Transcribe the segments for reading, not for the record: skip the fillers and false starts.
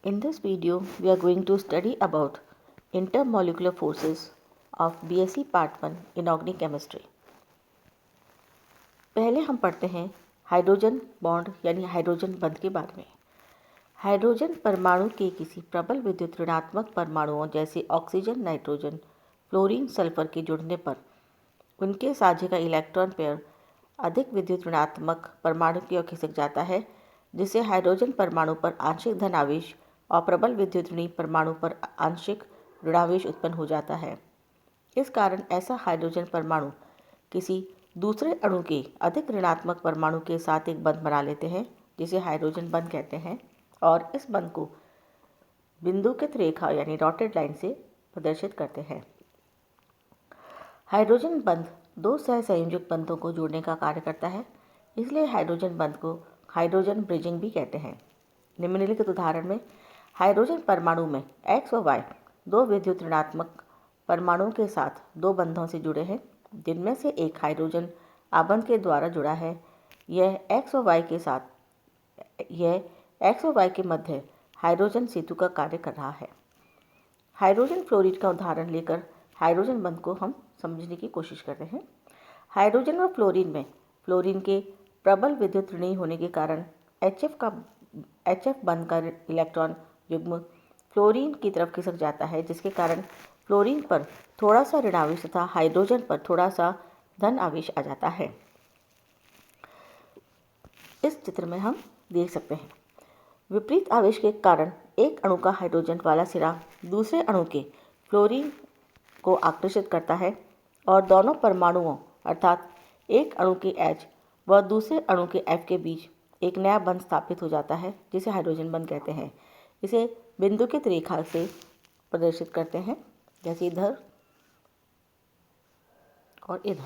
In this video, we are going to study about intermolecular forces of BSc Part 1 Inorganic Chemistry. पहले हम पढ़ते हैं hydrogen bond यानी hydrogen बंध के बारे में। हाइड्रोजन परमाणु के किसी प्रबल विद्युत ऋणात्मक परमाणुओं जैसे ऑक्सीजन, नाइट्रोजन, फ्लोरीन, सल्फर के जुड़ने पर उनके साझे का इलेक्ट्रॉन पेयर अधिक विद्युत ऋणात्मक परमाणु की ओर खिसक जाता है, जिससे हाइड्रोजन परमाणु पर आंशिक धन आवेश और प्रबल विद्युत ऋणी परमाणु पर आंशिक ऋणावेश उत्पन्न हो जाता है। इस कारण ऐसा हाइड्रोजन परमाणु किसी दूसरे अणु के अधिक ऋणात्मक परमाणु के साथ एक बंध बना लेते हैं, जिसे हाइड्रोजन बंध कहते हैं, और इस बंध को बिंदुकित रेखा यानी डॉटेड लाइन से प्रदर्शित करते हैं। हाइड्रोजन बंध दो सहसंयोजक बंधों को जोड़ने का कार्य करता है, इसलिए हाइड्रोजन बंध को हाइड्रोजन ब्रिजिंग भी कहते हैं। निम्नलिखित उदाहरण में हाइड्रोजन परमाणु में X और Y दो विद्युत ऋणात्मक परमाणुओं के साथ दो बंधों से जुड़े हैं, जिनमें से एक हाइड्रोजन आबंध के द्वारा जुड़ा है। यह X और Y के मध्य हाइड्रोजन सेतु का कार्य कर रहा है। हाइड्रोजन फ्लोरीन का उदाहरण लेकर हाइड्रोजन बंध को हम समझने की कोशिश करते हैं। हाइड्रोजन व फ्लोरीन में फ्लोरीन के प्रबल विद्युत ऋणी होने के कारण HF बंध का इलेक्ट्रॉन युग्म फ्लोरीन की तरफ खिसक जाता है, जिसके कारण फ्लोरीन पर थोड़ा सा ऋणावेश तथा हाइड्रोजन पर थोड़ा सा धन आवेश आ जाता है। इस चित्र में हम देख सकते हैं विपरीत आवेश के कारण एक अणु का हाइड्रोजन वाला सिरा दूसरे अणु के फ्लोरीन को आकर्षित करता है और दोनों परमाणुओं अर्थात एक अणु के H व दूसरे अणु के F के बीच एक नया बंध स्थापित हो जाता है, जिसे हाइड्रोजन बंध कहते हैं। इसे बिंदुकित रेखा से प्रदर्शित करते हैं, जैसे इधर और इधर।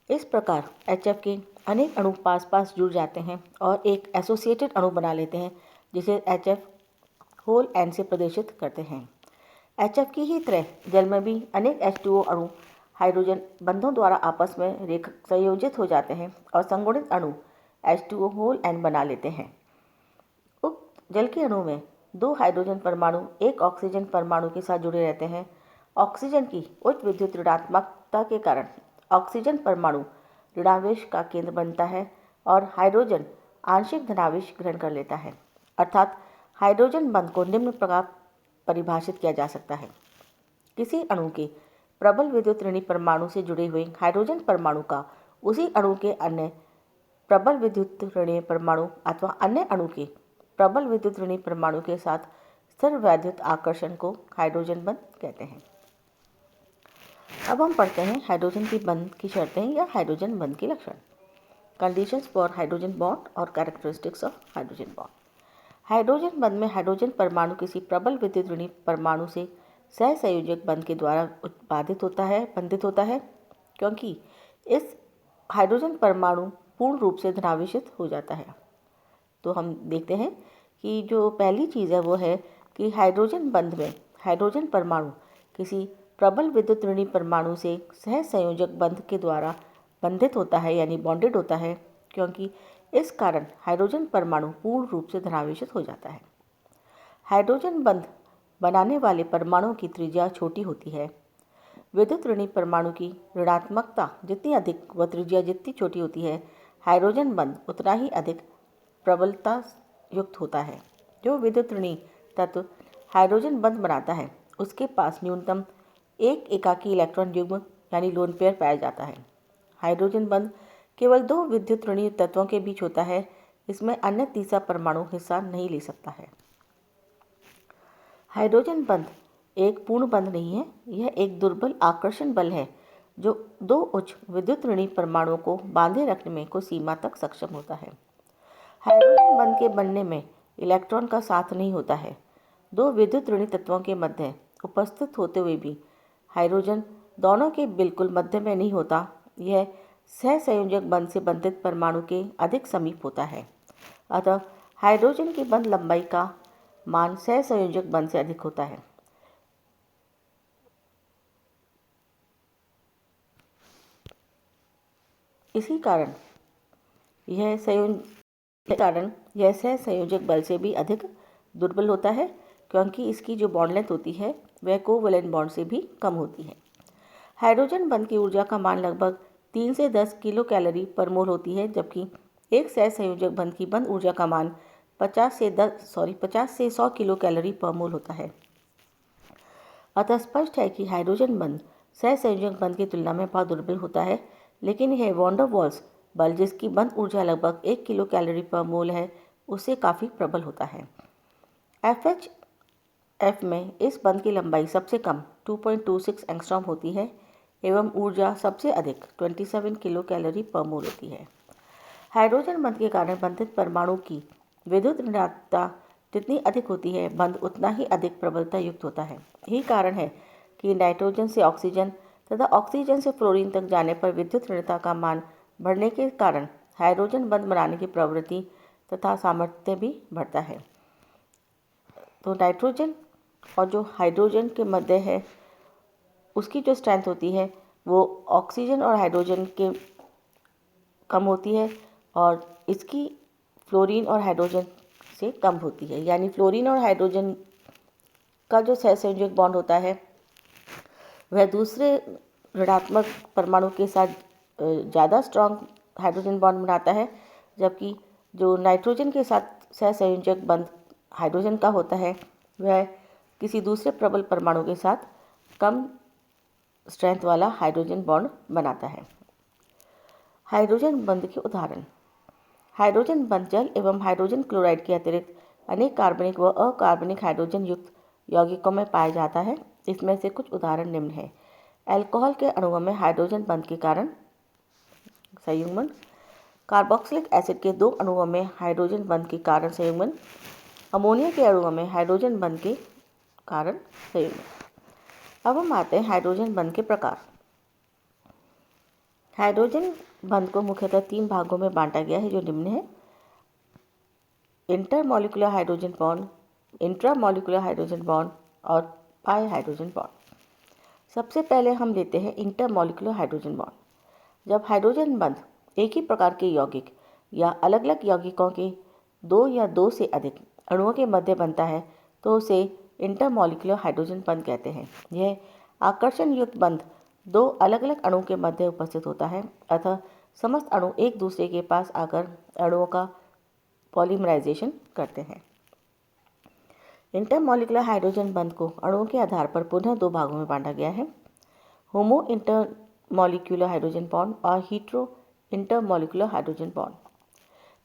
इस प्रकार HF के अनेक अणु पास पास जुड़ जाते हैं और एक एसोसिएटेड अणु बना लेते हैं, जिसे HF से प्रदर्शित करते हैं। HF की ही तरह जल में भी अनेक H2O अणु हाइड्रोजन बंधों द्वारा आपस में संयोजित हो जाते हैं और संगुणित अणु H2O बना लेते हैं। उक्त जल के अणु में दो हाइड्रोजन परमाणु एक ऑक्सीजन परमाणु के साथ जुड़े रहते हैं। ऑक्सीजन की उच्च विद्युत ऋणात्मकता के कारण ऑक्सीजन परमाणु ऋणावेश का केंद्र बनता है और हाइड्रोजन आंशिक धनावेश ग्रहण कर लेता है। अर्थात हाइड्रोजन बंध को निम्न प्रकार परिभाषित किया जा सकता है। किसी अणु के प्रबल विद्युत ऋणी परमाणु से जुड़े हुए हाइड्रोजन परमाणु का उसी अणु के अन्य प्रबल विद्युत ऋणी परमाणु अथवा अन्य अणु के प्रबल विद्युत ऋणी परमाणु के साथ स्थिर वैद्युत आकर्षण को हाइड्रोजन बंध कहते हैं। अब हम पढ़ते हैं हाइड्रोजन की बंध की शर्तें या हाइड्रोजन बंध के लक्षण। कंडीशंस फॉर हाइड्रोजन बॉन्ड और characteristics of hydrogen bond. Hydrogen बंध में हाइड्रोजन परमाणु किसी प्रबल विद्युत ऋणी परमाणु से सहसंयोजक बंध के द्वारा बंधित होता है, क्योंकि इस हाइड्रोजन परमाणु पूर्ण रूप से धनावेशित हो जाता है। तो हम देखते हैं कि जो पहली चीज़ है वो है कि हाइड्रोजन बंध में हाइड्रोजन परमाणु किसी प्रबल विद्युत ऋणी परमाणु से सहसंयोजक बंध के द्वारा बंधित होता है यानी बॉन्डेड होता है, क्योंकि इस कारण हाइड्रोजन परमाणु पूर्ण रूप से धनावेशित हो जाता है। हाइड्रोजन बंध बनाने वाले परमाणुओं की त्रिज्या छोटी होती है। विद्युत ऋणी परमाणु की ऋणात्मकता जितनी अधिक व त्रिज्या जितनी छोटी होती है, हाइड्रोजन बंध उतना ही अधिक प्रबलता युक्त होता है। जो विद्युत ऋणी तत्व हाइड्रोजन बंध बनाता है, उसके पास न्यूनतम एक एकाकी इलेक्ट्रॉन युग्म यानी लोन पेयर पाया जाता है। हाइड्रोजन बंध केवल दो विद्युत ऋणी तत्वों के बीच होता है, इसमें अन्य तीसरा परमाणु हिस्सा नहीं ले सकता है। हाइड्रोजन बंध एक पूर्ण बंध नहीं है, यह एक दुर्बल आकर्षण बल है जो दो उच्च विद्युत ऋणी परमाणुओं को बांधे रखने में कुछ सीमा तक सक्षम होता है। हाइड्रोजन बंध के बनने में इलेक्ट्रॉन का साथ नहीं होता है। दो विद्युत ऋणी तत्वों के मध्य उपस्थित होते हुए भी हाइड्रोजन दोनों के बिल्कुल मध्य में नहीं होता। यह सहसंयोजक बंध से बंधित परमाणु के अधिक समीप होता है। अतः हाइड्रोजन की बंध लंबाई का मान सहसंयोजक बंध से अधिक होता है। इसी कारण यह संयोजक के कारण यह सहसंयोजक बल से भी अधिक दुर्बल होता है, क्योंकि इसकी जो बॉन्ड लेंथ होती है वह कोवैलेंट बॉन्ड से भी कम होती है। हाइड्रोजन बंध की ऊर्जा का मान लगभग 3 से 10 किलो कैलोरी पर मोल होती है, जबकि एक सहसंयोजक बंध की बंध ऊर्जा का मान 50 से 100 किलो कैलोरी पर मोल होता है। अतः स्पष्ट है कि हाइड्रोजन बंध सहसंयोजक बंध की तुलना में बहुत दुर्बल होता है, लेकिन यह वॉन डर वाल्स बल, जिसकी बंध ऊर्जा लगभग 1 किलो कैलोरी पर मोल है, उससे काफ़ी प्रबल होता है। FHF में इस बंध की लंबाई सबसे कम 2.26 एंगस्ट्रॉम होती है एवं ऊर्जा सबसे अधिक 27 किलो कैलोरी पर मोल होती है। हाइड्रोजन बंध के कारण बंधित परमाणु की विद्युत ऋणात्मकता जितनी अधिक होती है, बंध उतना ही अधिक प्रबलता युक्त होता है। यही कारण है कि नाइट्रोजन से ऑक्सीजन तथा ऑक्सीजन से फ्लोरीन तक जाने पर विद्युत ऋणता का मान बढ़ने के कारण हाइड्रोजन बंध बनाने की प्रवृत्ति तथा सामर्थ्य भी बढ़ता है। तो नाइट्रोजन और जो हाइड्रोजन के मध्य है उसकी जो स्ट्रेंथ होती है वो ऑक्सीजन और हाइड्रोजन के कम होती है और इसकी फ्लोरीन और हाइड्रोजन से कम होती है। यानी फ्लोरीन और हाइड्रोजन का जो सहसंयोजक बॉन्ड होता है वह दूसरे ऋणात्मक परमाणु के साथ ज़्यादा स्ट्रॉन्ग हाइड्रोजन बॉन्ड बनाता है, जबकि जो नाइट्रोजन के साथ सहसंयोजक बंध हाइड्रोजन का होता है वह किसी दूसरे प्रबल परमाणु के साथ कम स्ट्रेंथ वाला हाइड्रोजन बॉन्ड बनाता है। हाइड्रोजन बंध के उदाहरण। हाइड्रोजन बंध जल एवं हाइड्रोजन क्लोराइड के अतिरिक्त अनेक कार्बनिक व अकार्बनिक हाइड्रोजन युक्त यौगिकों में पाया जाता है। इसमें से कुछ उदाहरण निम्न है। अल्कोहल के अणुओं में हाइड्रोजन बंध के कारण संयुग्मन, कार्बोक्सिलिक एसिड के 2 अणुओं में हाइड्रोजन बंध के कारण संयुग्मन, अमोनिया के अणुओं में हाइड्रोजन बंध के कारण संयुग्मन। अब हम आते हैं हाइड्रोजन बंध के प्रकार। हाइड्रोजन बंध को मुख्यतः 3 भागों में बांटा गया है, जो निम्न है। Intermolecular hydrogen bond, intramolecular hydrogen bond और पाई हाइड्रोजन बॉन्ड। सबसे पहले हम लेते हैं इंटरमॉलिक्यूलर हाइड्रोजन बॉन्ड। जब हाइड्रोजन बंध एक ही प्रकार के यौगिक या अलग अलग यौगिकों के 2 या 2 से अधिक अणुओं के मध्य बनता है तो उसे इंटरमॉलिक्यूलर हाइड्रोजन बंध कहते हैं। यह आकर्षण युक्त बंध 2 अलग अलग अणुओं के मध्य उपस्थित होता है, अतः समस्त अणु एक दूसरे के पास आकर अणुओं का पॉलीमराइजेशन करते हैं। इंटरमॉलिक्यूलर हाइड्रोजन बंध को अणुओं के आधार पर पुनः 2 भागों में बांटा गया है, होमो इंटरमॉलिक्यूलर हाइड्रोजन बॉन्ड और हीट्रो इंटरमॉलिक्यूलर हाइड्रोजन बॉन्ड।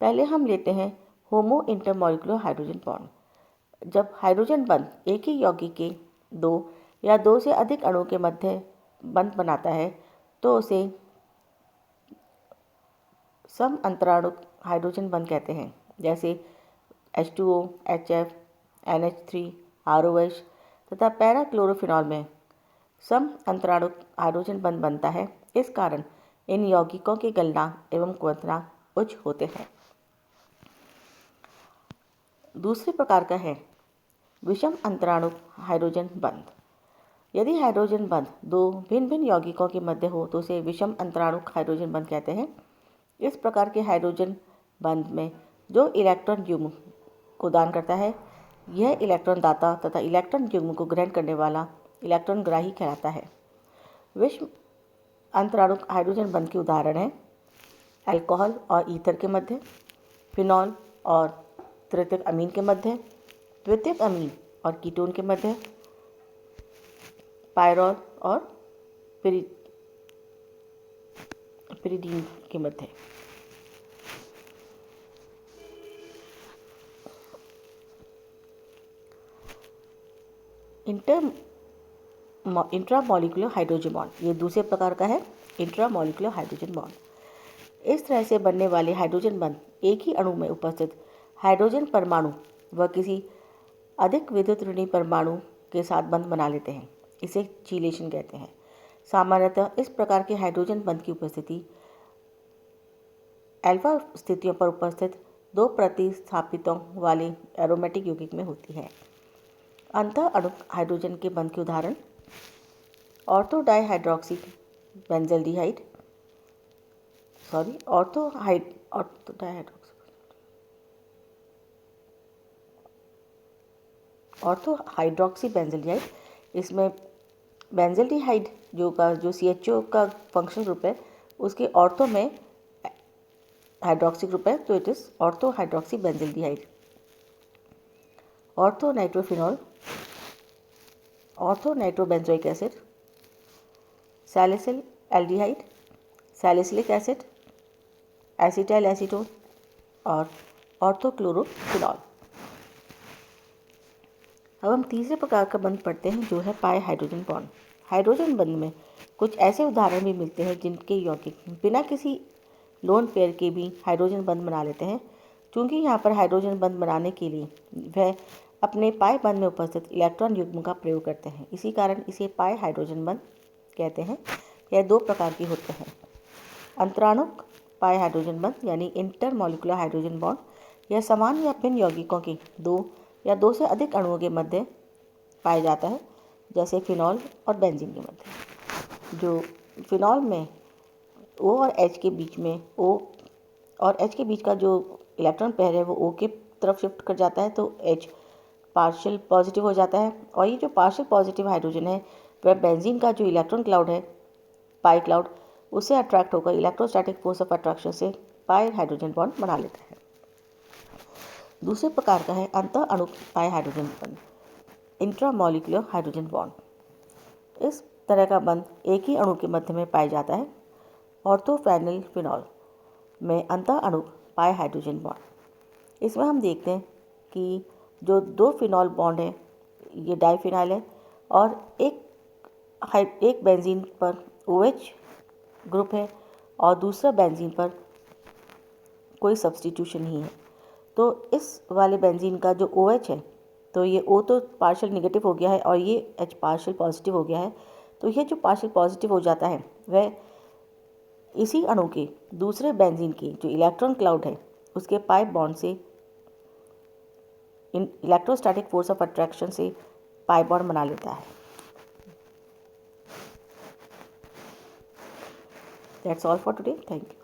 पहले हम लेते हैं होमो इंटरमॉलिक्यूलर हाइड्रोजन बॉन्ड। जब हाइड्रोजन बंध एक ही यौगिक के 2 या 2 से अधिक अणुओं के मध्य बंध बनाता है तो उसे सम अंतराणुक हाइड्रोजन बंध कहते हैं, जैसे H2O, HF, NH3, ROH तथा पैरा क्लोरोफिनॉल में सम अंतराणुक हाइड्रोजन बंध बनता है। इस कारण इन यौगिकों के गलनांक एवं क्वथनांक उच्च होते हैं। दूसरे प्रकार का है विषम अंतराणुक हाइड्रोजन बंध। यदि हाइड्रोजन बंध 2 भिन्न भिन्न यौगिकों के मध्य हो तो उसे विषम अंतराणुक हाइड्रोजन बंध कहते हैं। इस प्रकार के हाइड्रोजन बंध में जो इलेक्ट्रॉन युग्म को दान करता है यह इलेक्ट्रॉन दाता तथा इलेक्ट्रॉन युग्म को ग्रहण करने वाला इलेक्ट्रॉन ग्राही कहलाता है। विषम अंतराणुक हाइड्रोजन बंध के उदाहरण हैं अल्कोहल और ईथर के मध्य, फिनॉल और तृतीयक अमीन के मध्य, द्वितीयक अमीन और कीटोन के मध्य, पायरॉल और पिरिडीन के मध्य। इंट्रामॉलिक्यूलर हाइड्रोजन बॉन्ड, ये दूसरे प्रकार का है इंट्रामॉलिक्यूलर हाइड्रोजन बॉन्ड। इस तरह से बनने वाले हाइड्रोजन बंध एक ही अणु में उपस्थित हाइड्रोजन परमाणु व किसी अधिक विद्युत ऋणी परमाणु के साथ बंध बना लेते हैं। इसे चीलेशन कहते हैं। सामान्यतः इस प्रकार के हाइड्रोजन बंध की उपस्थिति अल्फा स्थितियों पर उपस्थित 2 प्रतिस्थापितों वाले एरोमेटिक यौगिक में होती है। अंतः अणुक हाइड्रोजन के बंध के उदाहरण ortho dihydroxy benzaldehyde ortho hydroxy benzaldehyde, इसमें बेंजल्डिहाइड जो CHO का फंक्शनल ग्रुप है उसके ऑर्थो में हाइड्रोक्सी ग्रुप है, तो it is ortho hydroxy benzaldehyde. Ortho nitrophenol, ortho nitrobenzoic acid, salicyl aldehyde, salicylic acid, acetyl acetone और ऑर्थोक्लोरोफिनॉल। अब हम तीसरे प्रकार का बंध पढ़ते हैं जो है पाई हाइड्रोजन बॉन्ड। हाइड्रोजन बंध में कुछ ऐसे उदाहरण भी मिलते हैं जिनके यौगिक बिना किसी लोन पेयर के भी हाइड्रोजन बंध बना लेते हैं। क्योंकि यहाँ पर हाइड्रोजन बंध बनाने के लिए वह अपने पाई बंध में उपस्थित इलेक्ट्रॉन युग्म का प्रयोग करते हैं, इसी कारण इसे पाई हाइड्रोजन बंध कहते हैं। यह दो प्रकार के होते हैं, अंतराणुक पाई हाइड्रोजन बंध यानी इंटरमॉलिक्यूलर हाइड्रोजन बॉन्ड, यह समान या भिन्न यौगिकों के दो या दो से अधिक अणुओं के मध्य पाया जाता है, जैसे फिनॉल और बेंजीन के मध्य। जो फिनॉल में O और H के बीच में O और H के बीच का जो इलेक्ट्रॉन पेयर है वो O के तरफ शिफ्ट कर जाता है, तो H पार्शियल पॉजिटिव हो जाता है। और ये जो पार्शियल पॉजिटिव हाइड्रोजन है वह बेंजीन का जो इलेक्ट्रॉन क्लाउड है, पाई क्लाउड, उससे अट्रैक्ट होकर इलेक्ट्रोस्टैटिक फोर्स ऑफ अट्रैक्शन से पाई हाइड्रोजन बॉन्ड बना लेता है। दूसरे प्रकार का है अंतर अणु पाई हाइड्रोजन बंध, इंट्रामॉलिक्यूलर हाइड्रोजन बॉन्ड। इस तरह का बंध एक ही अणु के मध्य में पाया जाता है, ऑर्थोफेनिल फिनॉल में अंतर अणु पाई हाइड्रोजन बॉन्ड। इसमें हम देखते हैं कि जो दो फिनॉल बॉन्ड है ये डाइफिनाइल है और एक बेंजीन पर OH ग्रुप है और दूसरा बेंजीन पर कोई सब्स्टिट्यूशन नहीं है। तो इस वाले बेंजीन का जो OH है, तो ये O तो पार्शियल नेगेटिव हो गया है और ये H पार्शियल पॉजिटिव हो गया है। तो ये जो पार्शियल पॉजिटिव हो जाता है वह इसी अणु के दूसरे बेंजीन की जो इलेक्ट्रॉन क्लाउड है उसके पाई बॉन्ड से इलेक्ट्रोस्टैटिक फोर्स ऑफ अट्रैक्शन से पाई बॉन्ड बना लेता है। That's all for today, thank you.